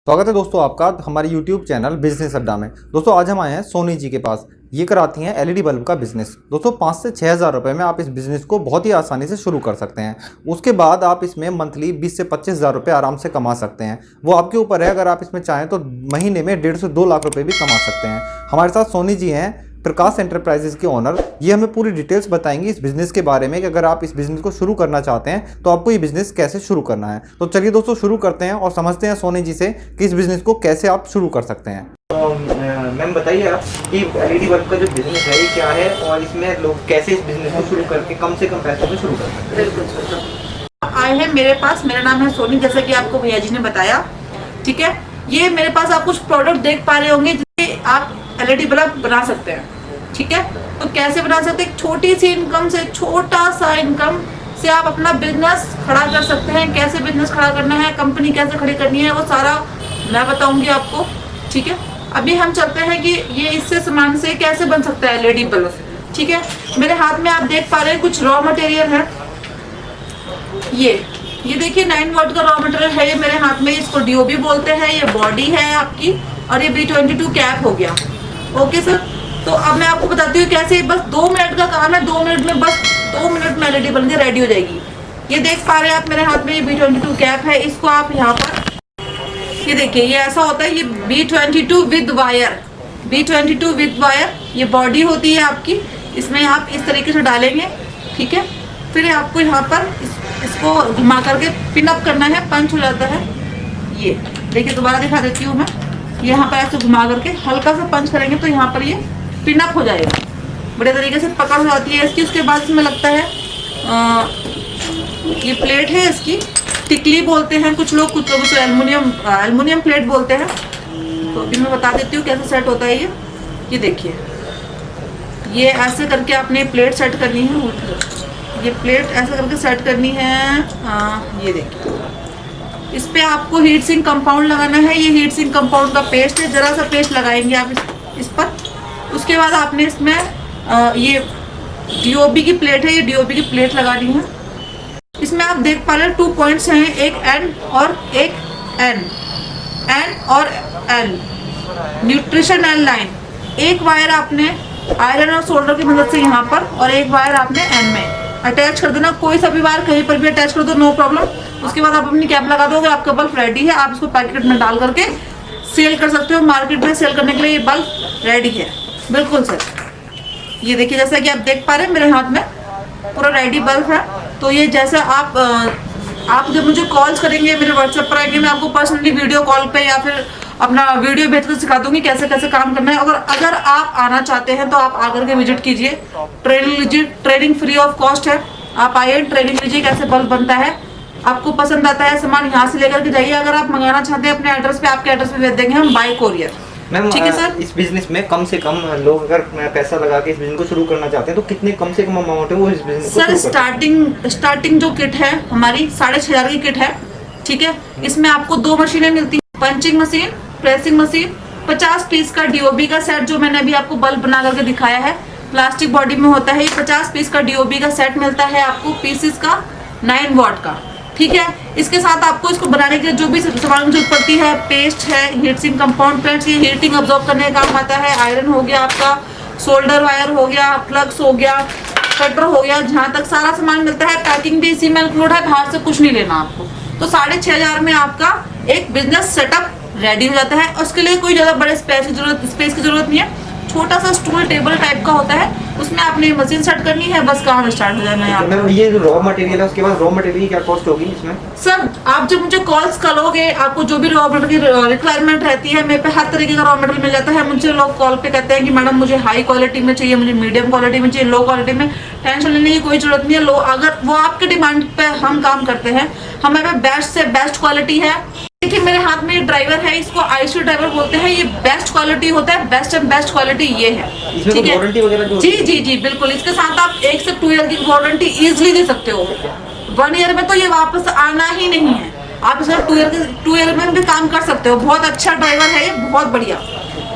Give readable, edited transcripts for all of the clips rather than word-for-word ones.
स्वागत है दोस्तों आपका हमारे YouTube चैनल बिजनेस अड्डा में। दोस्तों आज हम आए हैं सोनी जी के पास। ये कराती हैं LED बल्ब का बिजनेस। दोस्तों 5 से 6 हज़ार रुपये में आप इस बिज़नेस को बहुत ही आसानी से शुरू कर सकते हैं। उसके बाद आप इसमें मंथली 20 से 25 हज़ार रुपये आराम से कमा सकते हैं। वो आपके ऊपर है, अगर आप इसमें चाहें तो महीने में 1.5 से 2 लाख रुपये भी कमा सकते हैं। हमारे साथ सोनी जी हैं, प्रकाश एंटरप्राइजेज के ओनर। ये हमें पूरी डिटेल्स बताएंगी इस बिज़नेस के बारे में कि अगर आप इस बिज़नेस को शुरू करना चाहते हैं तो आपको ये बिज़नेस कैसे शुरू करना है। तो चलिए दोस्तों शुरू करते हैं और समझते हैं सोनी जी से कि इस बिज़नेस को कैसे आप शुरू कर सकते हैं। तो मैम बताइए आप कि LED बल्ब का जो बिज़नेस है ये क्या है और इसमें लोग कैसे इस बिज़नेस को शुरू करके कम से कम पैसों में शुरू कर सकते हैं। बिल्कुल आए हैं मेरे पास। मेरा नाम है सोनी, जैसा कि आपको भैया जी ने बताया। ठीक है, ये मेरे पास आप कुछ प्रोडक्ट देख पा रहे होंगे जिससे आप LED बल्ब बना सकते हैं। ठीक है, तो कैसे बना सकते हैं? छोटी सी इनकम से, छोटा सा इनकम से आप अपना बिजनेस खड़ा कर सकते हैं। कैसे बिजनेस खड़ा करना है, कंपनी कैसे खड़ी करनी है, वो सारा मैं बताऊंगी आपको। ठीक है, अभी हम चलते हैं कि ये इससे सामान से कैसे बन सकता है LED बल्ब। ठीक है, मेरे हाथ में आप देख पा रहे हैं कुछ रॉ मटेरियल है। ये देखिए 9 वॉट का रॉ मटेरियल है ये मेरे हाथ में। इसको DOB बोलते हैं। ये बॉडी है आपकी और ये B22 कैप हो गया। ओके सर, तो अब मैं आपको बताती हूँ कैसे। बस 2 मिनट का काम है। 2 मिनट में, बस 2 मिनट में LED बन के रेडी हो जाएगी। ये देख पा रहे हैं आप मेरे हाथ में ये B22 कैप है। इसको आप यहाँ पर ये देखिए, ये ऐसा होता है। ये B22 with wire, B22 with wire ये बॉडी होती है आपकी। इसमें आप इस तरीके से डालेंगे। ठीक है, फिर आपको यहाँ पर इसको घुमा करके पिन अप करना है। पंच हो जाता है। ये देखिए, दोबारा दिखा देती हूँ मैं। यहाँ पर ऐसे घुमा करके हल्का सा पंच करेंगे तो यहाँ पर ये पिन अप हो जाएगा। बड़े तरीके से पकड़ हो जाती है इसकी। उसके बाद इसमें लगता है ये प्लेट है इसकी, टिकली बोलते हैं कुछ लोग, कुछ लोग उसे एल्युमिनियम प्लेट बोलते हैं। तो अभी मैं बता देती हूँ कैसे सेट होता है ये देखिए, ये ऐसे करके आपने प्लेट सेट करनी है। ये प्लेट ऐसे करके सेट करनी है। ये देखिए, इस पे आपको हीट सिंक कंपाउंड लगाना है। ये हीट सिंक कंपाउंड का पेस्ट है। जरा सा पेस्ट लगाएंगे आप इस पर। उसके बाद आपने इसमें ये DOB की प्लेट है। ये DOB की प्लेट लगानी है। इसमें आप देख पा रहे हैं 2 पॉइंट्स हैं, एक N और एक N और L, न्यूट्रिशन L लाइन। एक वायर आपने आयरन और सोल्डर की मदद से यहाँ पर, और एक वायर आपने N में अटैच कर देना। कोई सा भी वायर कहीं पर भी अटैच कर दो, नो प्रॉब्लम। उसके बाद आप अपनी कैप लगा दोगे, आपका बल्ब रेडी है। आप इसको पैकेट में डाल करके सेल कर सकते हो। मार्केट में सेल करने के लिए ये बल्ब रेडी है। बिल्कुल सर, ये देखिए जैसा कि आप देख पा रहे हैं मेरे हाथ में पूरा रेडी बल्ब है। तो ये जैसा आप जब मुझे कॉल्स करेंगे, मेरे व्हाट्सएप पर आएंगे, मैं आपको पर्सनली वीडियो कॉल पे या फिर अपना वीडियो भेज कर सिखा दूंगी कैसे कैसे काम करना है। अगर आप आना चाहते हैं तो आप आकर के विजिट कीजिए, ट्रेनिंग लीजिए। ट्रेनिंग फ्री ऑफ कॉस्ट है। आप आइए, ट्रेनिंग लीजिए कैसे बल्ब बनता है। आपको पसंद आता है सामान, यहाँ से लेकर के जाइए। अगर आप मंगाना चाहते हैं अपने एड्रेस पे, आपके एड्रेस पे भेज देंगे हम बाय कोरियर। मैम ठीक है सर। इस बिजनेस में कम से कम लोग अगर पैसा लगा के इस बिजनेस को शुरू करना चाहते हैं तो कितने कम से कम अमाउंट है वो इस बिजनेस को सर? स्टार्टिंग जो किट है हमारी 6,500 की किट है। ठीक है, इसमें आपको 2 मशीनें मिलती हैं, punching machine, pressing machine. 50 piece का DOB का सेट, जो मैंने अभी आपको बल्ब बना करके दिखाया है, प्लास्टिक बॉडी में होता है। 50 पीस का DOB का सेट मिलता है आपको, पीसेस का 9 वॉट का। ठीक है, इसके साथ आपको इसको बनाने के लिए जो भी सामान की जरूरत पड़ती है, पेस्ट है, हीट सिंक कंपाउंड पेस्ट, ये हीटिंग अब्जॉर्ब करने का काम आता है। आयरन हो गया आपका, सोल्डर वायर हो गया, प्लग्स हो गया, कटर हो गया, जहाँ तक सारा सामान मिलता है। पैकिंग भी इसी में इंक्लूड है, बाहर से कुछ नहीं लेना आपको। तो 6,500 में आपका एक बिजनेस सेटअप रेडी हो जाता है। उसके लिए कोई ज़्यादा बड़े स्पेस की जरूरत नहीं है। छोटा सा स्टूल टेबल टाइप का होता है, उसमें आपने मशीन सेट करनी है, बस काम स्टार्ट हो जाना है। मैम ये जो रॉ मटेरियल है उसके बाद रॉ मटेरियल की क्या कॉस्ट होगी इसमें? सर आप जब मुझे कॉल्स करोगे, आपको जो भी रॉ मटेरियल की रिक्वायरमेंट रहती है, मेरे पे हर तरीके का रॉ मटेरियल मिल जाता है। मुझे लोग कॉल पे कहते हैं कि मैडम मुझे हाई क्वालिटी में चाहिए, मुझे मीडियम क्वालिटी में चाहिए, लो क्वालिटी में। टेंशन लेने की कोई जरूरत नहीं है। अगर वो आपके डिमांड पे हम काम करते हैं, हमारे बेस्ट से बेस्ट क्वालिटी है। देखिए मेरे हाथ में ये ड्राइवर है, इसको IC ड्राइवर बोलते हैं। ये बेस्ट क्वालिटी होता है, बेस्ट एंड बेस्ट क्वालिटी ये है। ठीक है, वारंटी वगैरह जो जी बिल्कुल। इसके साथ आप 1 से 2 ईयर की वारंटी इजिली दे सकते हो। 1 ईयर में तो ये वापस आना ही नहीं है। आप इसमें 2 ईयर में भी काम कर सकते हो। बहुत अच्छा ड्राइवर है ये, बहुत बढ़िया।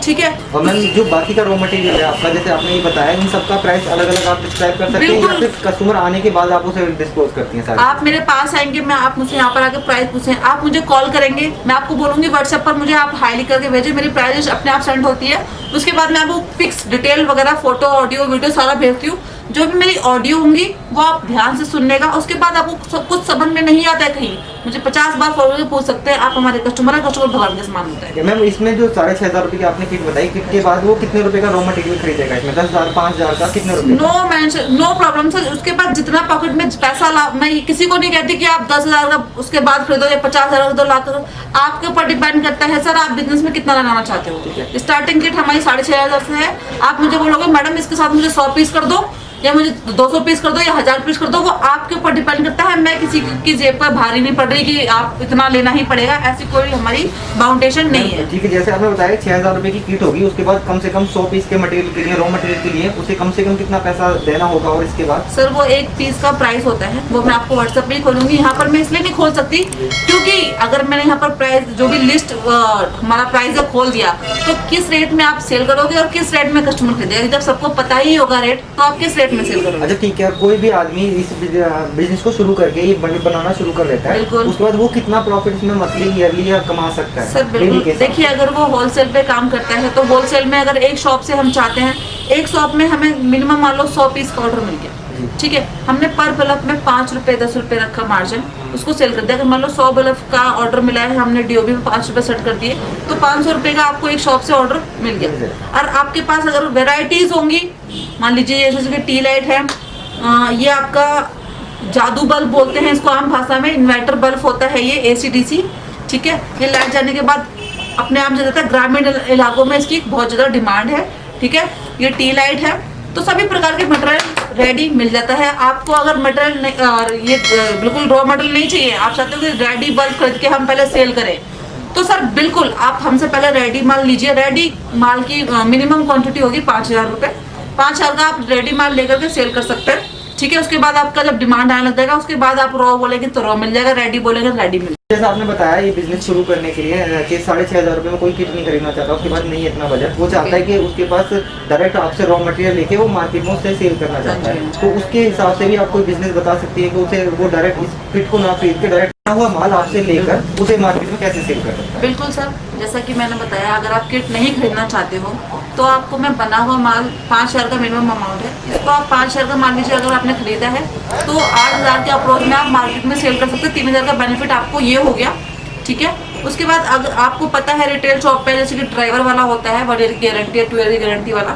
ठीक है। और मैम जो बाकी का रॉ मटेरियल है आपका, जैसे आपने ये बताया, इन सबका प्राइस अलग अलग आप डिस्क्राइब कर सकते हैं या फिर कस्टमर आने के बाद आप उसे डिस्क्लोज करती हैं सारी? आप मेरे पास आएंगे, मैं आप मुझसे यहाँ पर आके प्राइस पूछें, आप मुझे कॉल करेंगे, मैं आपको बोलूंगी व्हाट्सएप पर मुझे आप हाई लिख करके भेजें, मेरी प्राइस अपने आप सेंड होती है। उसके बाद मैं आपको फिक्स डिटेल वगैरह फोटो ऑडियो वीडियो सारा भेजती हूँ। जो भी मेरी ऑडियो होंगी वो आप ध्यान से सुननेगा। उसके बाद आपको सब कुछ समझ में नहीं आता है कहीं, मुझे 50 बार फोन करके पूछ सकते हैं। आप हमारे कस्टमर है, कस्टमर भगवान के समान होता है। मैम इसमें जो 6,500 रुपये की आपने किट बताई, किट के बाद वो कितने रुपए का रॉ मटेरियल खरीदेगा इसमें? 10,000 5,000 का कितने रुपए? No mention, no problem sir. उसके बाद जितना पॉकेट में पैसा ला, मैं किसी को नहीं कहती कि आप 10,000 का उसके बाद खरीदो या 50,000 का 2 लाख का, आपके ऊपर डिपेंड करता है सर आप बिजनेस में कितना लगाना चाहते हो। स्टार्टिंग किट हमारी 6,500 से है। आप मुझे बोलोगे मैडम इसके साथ मुझे 100 पीस कर दो या मुझे 200 पीस कर दो या 1000 पीस कर दो, वो आपके ऊपर डिपेंड करता है। मैं किसी की जेब पर भारी नहीं पड़ रही कि आप इतना लेना ही पड़ेगा, ऐसी कोई हमारी बाउंडेशन नहीं है। ठीक है, जैसे आपने बताया 6,000 रुपये की किट होगी, उसके बाद कम से कम 100 पीस के मटेरियल के लिए, रॉ मटेरियल के लिए उसे कम से कम कितना पैसा देना होगा? और इसके बाद सर वो एक पीस का प्राइस होता है, वो मैं आपको व्हाट्सएप पे ही खोलूंगी। यहाँ पर मैं इसलिए नहीं खोल सकती क्योंकि अगर मैंने यहाँ पर प्राइस जो भी लिस्ट हमारा प्राइस है खोल दिया तो किस रेट में आप सेल करोगे और किस रेट में कस्टमर खरीदेगा। जब सबको पता ही होगा रेट, तो आप किस रेट में सेल करोगे। अच्छा ठीक है, कोई भी आदमी इस बिजनेस को शुरू करके ये बंडल बनाना शुरू कर लेता है, उसके बाद वो कितना प्रॉफिट इसमें मंथली ईयरली या कमा सकता है? सर बिल्कुल, देखिए अगर वो होलसेल पे काम करता है तो होलसेल में अगर एक शॉप से हम चाहते हैं, एक शॉप में हमें मिनिमम मान लो 100 पीस का ऑर्डर मिल गया, ठीक है, हमने पर बल्ब में 5 रुपए 10 रुपए रखा मार्जिन, उसको सेल कर दिया। अगर मान लो 100 बल्ब का ऑर्डर मिला है, हमने डीओबी में 5 रुपए सेट कर दिए, तो 500 रुपए का आपको एक शॉप से ऑर्डर मिल गया। और आपके पास अगर वेराइटीज होंगी, मान लीजिए जैसे कि टी लाइट है, ये आपका जादू बल्ब बोलते हैं इसको आम भाषा में, इन्वर्टर बल्ब होता है ये AC/DC, ठीक है। ये लाइट जाने के बाद अपने आप जल जाता है, ग्रामीण इलाकों में इसकी बहुत ज़्यादा डिमांड है, ठीक है। ये टी लाइट है, तो सभी प्रकार के मटेरियल रेडी मिल जाता है आपको। अगर मटेरियल और ये बिल्कुल रॉ मटेरियल नहीं चाहिए, आप चाहते हो कि रेडी बल्ब खरीद के हम पहले सेल करें, तो सर बिल्कुल आप हमसे पहले रेडी माल लीजिए। रेडी माल की मिनिमम क्वांटिटी होगी 5,000 रुपये। 5,000 का आप रेडी माल लेकर के सेल कर सकते हैं, ठीक है। उसके बाद आपका जब डिमांड आने लग जाएगा, उसके बाद आप रॉ बोलेंगे तो रॉ मिल जाएगा, रेडी बोलेंगे तो रेडी मिल जाएगा। जैसा आपने बताया ये बिजनेस शुरू करने के लिए कि 6,500 रुपये में कोई किट नहीं खरीदना चाहता, उसके बाद नहीं इतना बजट, वो चाहता है कि उसके पास डायरेक्ट आपसे रॉ मटेरियल लेके वो मार्केट में उससे सेल करना चाहता है। तो उसके हिसाब से भी आप कोई बिजनेस बता सकती है कि उसे वो डायरेक्ट इस किट को ना खरीद के डायरेक्ट हुआ माल आपसे लेकर उसे मार्केट में कैसे सेल कर सकता है? बिल्कुल सर, जैसा कि मैंने बताया, अगर आप किट नहीं खरीदना चाहते हो तो आपको मैं बना हुआ माल 5,000 का मिनिमम अमाउंट है, इसको आप 5,000 का मान लीजिए अगर आपने खरीदा है तो 8,000 के अप्रोच में आप मार्केट में सेल कर सकते हैं। 3,000 का बेनिफिट आपको ये हो गया, ठीक है। उसके बाद अगर आपको पता है रिटेल शॉप पे जैसे कि ड्राइवर वाला होता है 1 ईयर की गारंटी या 2 ईयर की गारंटी वाला,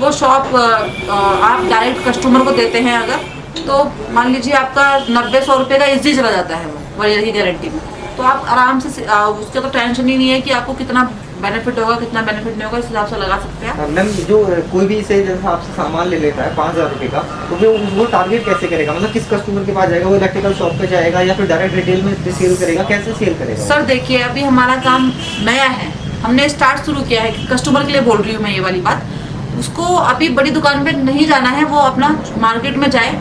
वो शॉप आप डायरेक्ट कस्टमर को देते हैं अगर, तो मान लीजिए आपका 90-100 रुपये का इजी चला जाता है वो 1 ईयर की गारंटी में, तो आप आराम से उसका तो टेंशन ही नहीं है कि आपको कितना बेनिफिट होगा कितना बेनिफिट नहीं होगा, इस हिसाब से लगा सकते हैं। मैम जो कोई भी इसे जैसा आपसे सामान ले लेता है 5,000 रुपये का, तो वो टारगेट कैसे करेगा? मतलब किस कस्टमर के पास जाएगा? वो इलेक्ट्रिकल शॉप पे जाएगा या फिर डायरेक्ट रिटेल में सेल करेगा? कैसे सेल करेगा? सर देखिए अभी हमारा काम नया है, हमने स्टार्ट शुरू किया है, कस्टमर के लिए बोल रही हूँ मैं ये वाली बात। उसको अभी बड़ी दुकान पे नहीं जाना है, वो अपना मार्केट में जाए,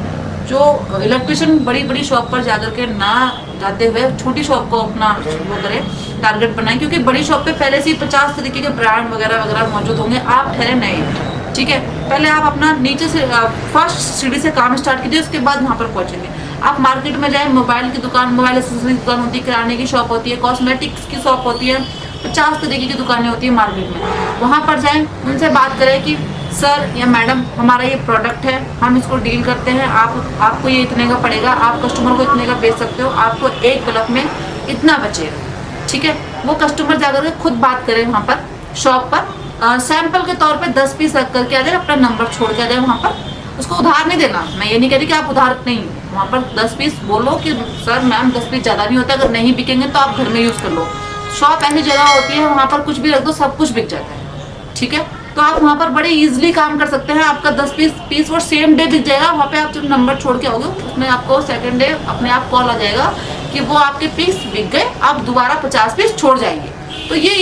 जो इलेक्ट्रिशियन बड़ी बड़ी शॉप पर जाकर के ना जाते हुए छोटी शॉप को अपना वो करे, टारगेट बनाए, क्योंकि बड़ी शॉप पे पहले से ही 50 तरीके के ब्रांड वगैरह वगैरह मौजूद होंगे। आप ठहरे नहीं, ठीक है, पहले आप अपना नीचे से फर्स्ट सीढ़ी से काम स्टार्ट कीजिए, उसके बाद वहाँ पर पहुँचेंगे। आप मार्केट में जाए, मोबाइल की दुकान, मोबाइल एक्सेसरीज की दुकान होती है, किराने की शॉप होती है, कॉस्मेटिक्स की शॉप होती है, 50 तरीके की दुकानें होती है मार्केट में। वहाँ पर जाएं, उनसे बात करें कि सर या मैडम हमारा ये प्रोडक्ट है, हम इसको डील करते हैं, आपको ये इतने का पड़ेगा, आप कस्टमर को इतने का बेच सकते हो, आपको एक बल्ब में इतना बचेगा, ठीक है। वो कस्टमर जाकर के खुद बात करें वहाँ पर शॉप पर, सैंपल के तौर पे 10 पीस रख करके आ जाए, अपना नंबर छोड़ के आ जाए वहाँ पर। उसको उधार नहीं देना, मैं ये नहीं कह रही कि आप उधार नहीं, वहाँ पर 10 पीस बोलो कि सर मैम 10 पीस ज़्यादा नहीं होता, अगर नहीं बिकेंगे तो आप घर में यूज़ कर लो। शॉप ऐसी जगह होती है वहाँ पर कुछ भी रख दो सब कुछ बिक जाता है, ठीक है। तो आप वहाँ पर बड़े इजीली काम कर सकते हैं, आपका 10 पीस वो सेम डे बिक जाएगा। वहाँ पे आप जब नंबर छोड़ के आओगे उसमें आपको सेकंड डे अपने आप कॉल आ जाएगा कि वो आपके पीस बिक गए, आप दोबारा 50 पीस छोड़ जाएंगे। तो ये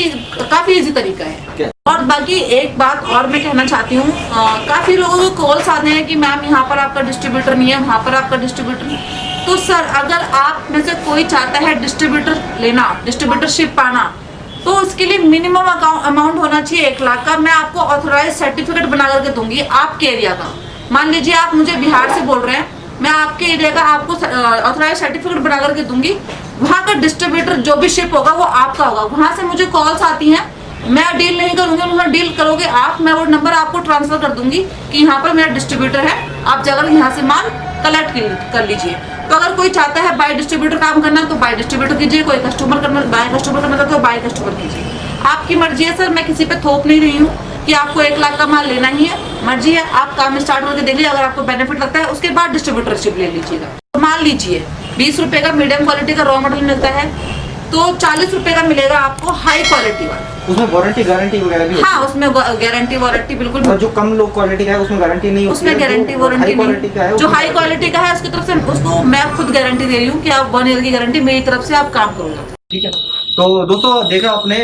काफ़ी इजी तरीका है। और बाकी एक बात और मैं कहना चाहती हूँ, काफ़ी लोगों को कॉल्स आते हैं कि मैम यहाँ पर आपका डिस्ट्रीब्यूटर नहीं है, वहाँ पर आपका डिस्ट्रीब्यूटर नहीं। तो सर अगर आप में से कोई चाहता है डिस्ट्रीब्यूटर लेना, डिस्ट्रीब्यूटरशिप पाना, तो उसके लिए मिनिमम अमाउंट होना चाहिए 1 लाख का। मैं आपको ऑथोराइज सर्टिफिकेट बना करके दूंगी आपके एरिया का। मान लीजिए आप मुझे बिहार से बोल रहे हैं, मैं आपके एरिया का आपको ऑथोराइज सर्टिफिकेट बना करके दूंगी। वहाँ का डिस्ट्रीब्यूटर जो भी शिप होगा वो आपका होगा। वहाँ से मुझे कॉल्स आती हैं, मैं डील नहीं करूंगी, वहाँ डील करोगे आप। मैं वो नंबर आपको ट्रांसफर कर दूंगी कि यहाँ पर मेरा डिस्ट्रीब्यूटर है, आप जाकर यहाँ से माल कलेक्ट कर लीजिए। तो अगर कोई चाहता है बाय डिस्ट्रीब्यूटर काम करना तो बाय डिस्ट्रीब्यूटर कीजिए, कोई कस्टमर करना बाय कस्टमर करना तो बाय कस्टमर कीजिए। आपकी मर्जी है सर, मैं किसी पे थोप नहीं रही हूँ कि आपको 1 लाख का माल लेना ही है। मर्जी है, आप काम स्टार्ट करके देखिए, अगर आपको बेनिफिट लगता है उसके बाद डिस्ट्रीब्यूटरशिप ले लीजिएगा। तो मान लीजिए 20 रुपए का मीडियम क्वालिटी का रॉ मटेरियल मिलता है, तो 40 रुपए का मिलेगा आपको हाई क्वालिटी वाला। उसमें वारंटी गारंटी वगैरह भी हाँ, उसमें गारंटी वारंटी बिल्कुल। और जो कम लो क्वालिटी का है उसमें गारंटी नहीं होती उसमें है, गारंटी जो वारंटी हाई क्वालिटी का है जो हाई क्वालिटी का है उसकी तरफ से उसको मैं खुद गारंटी दे रही हूँ कि आप 1 ईयर की गारंटी मेरी तरफ से आप काम करोगे। ठीक है। तो दोस्तों देखा आपने,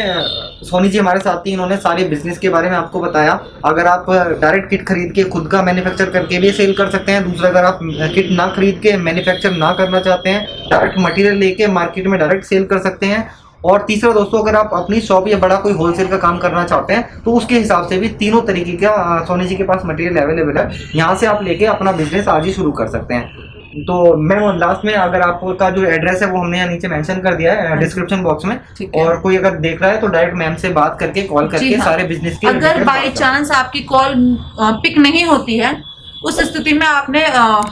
सोनी जी हमारे साथ थी, इन्होंने सारे बिजनेस के बारे में आपको बताया। अगर आप डायरेक्ट किट खरीद के खुद का मैन्युफैक्चर करके भी सेल कर सकते हैं। दूसरा, अगर आप किट ना खरीद के मैन्युफैक्चर ना करना चाहते हैं, डायरेक्ट मटेरियल लेके मार्केट में डायरेक्ट सेल कर सकते हैं। और तीसरा दोस्तों, अगर आप अपनी शॉप या बड़ा कोई होलसेल का काम करना चाहते हैं तो उसके हिसाब से भी तीनों तरीके का सोनी जी के पास मटेरियल अवेलेबल है। यहाँ से आप लेके अपना बिजनेस आज ही शुरू कर सकते हैं। तो मैं लास्ट में, अगर आपका जो एड्रेस है वो हमने यहाँ नीचे मेंशन कर दिया है डिस्क्रिप्शन बॉक्स में, और कोई अगर देख रहा है तो डायरेक्ट मैम से बात करके कॉल करके हाँ। सारे बिजनेस के अगर बाई चांस आपकी कॉल पिक नहीं होती है, उस स्थिति में आपने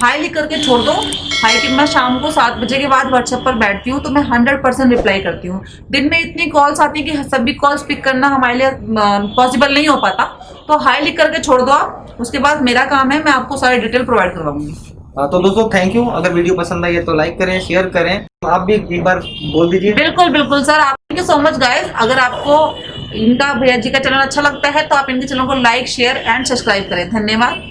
हाई लिख करके छोड़ दो। हाई कि मैं शाम को 7 बजे के बाद व्हाट्सएप पर बैठती हूँ तो मैं 100% रिप्लाई करती हूँ। दिन में इतनी कॉल्स आती है कि सभी कॉल्स पिक करना हमारे लिए पॉसिबल नहीं हो पाता। तो हाई लिख करके छोड़ दो आप, उसके बाद मेरा काम है, मैं आपको सारी डिटेल प्रोवाइड करवाऊंगी। तो दोस्तों थैंक यू। अगर वीडियो पसंद आई है तो लाइक करें, शेयर करें। आप भी एक बार बोल दीजिए। बिल्कुल बिल्कुल सर, आप thank you so much guys. अगर आपको इनका भैया जी का चैनल अच्छा लगता है तो आप इनके चैनल को लाइक शेयर एंड सब्सक्राइब करें। धन्यवाद।